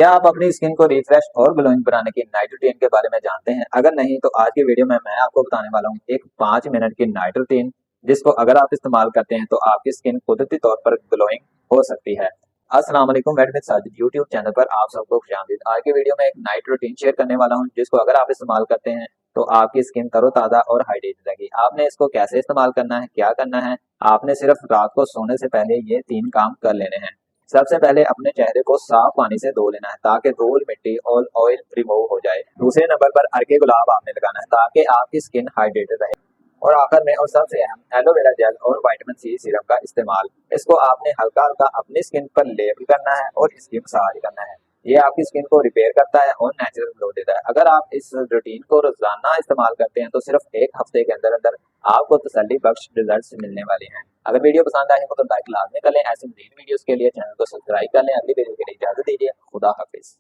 क्या आप अपनी स्किन को रिफ्रेश और ग्लोइंग बनाने की नाइट रूटीन के बारे में जानते हैं? अगर नहीं तो आज की वीडियो में मैं आपको बताने वाला हूँ एक 5 मिनट की नाइट रूटीन, जिसको अगर आप इस्तेमाल करते हैं तो आपकी स्किन कुदरती तौर पर ग्लोइंग हो सकती है। अस्सलाम वालेकुम, made with Sajid YouTube channel पर आप सबको खुशामदीद। आज की वीडियो में एक नाइट रूटीन शेयर करने वाला हूँ, जिसको अगर आप इस्तेमाल करते हैं तो आपकी स्किन तरोताजा और हाइड्रेटेड रहेगी। आपने इसको कैसे इस्तेमाल करना है, क्या करना है, आपने सिर्फ रात को सोने से पहले ये 3 काम कर लेने हैं। सबसे पहले अपने चेहरे को साफ पानी से धो लेना है ताकि धूल मिट्टी और ऑयल रिमूव हो जाए। दूसरे नंबर पर अर्के गुलाब आपने लगाना है ताकि आपकी स्किन हाइड्रेटेड रहे। और आखिर में और सबसे अहम, एलोवेरा जेल और विटामिन सी सीरम का इस्तेमाल। इसको आपने हल्का हल्का अपनी स्किन पर लेप करना है और इसकी मसाज करना है। ये आपकी स्किन को रिपेयर करता है और नेचुरल ग्लो देता है। अगर आप इस रूटीन को रोजाना इस्तेमाल करते हैं तो सिर्फ एक हफ्ते के अंदर अंदर आपको तसल्ली बख्श रिजल्ट मिलने वाले हैं। अगर वीडियो पसंद आए तो लाइक लाजमी कर लें। ऐसे मजीद वीडियोस के लिए चैनल को सब्सक्राइब कर लें। अगली वीडियो के लिए इजाजत दीजिए। खुदा हाफिज।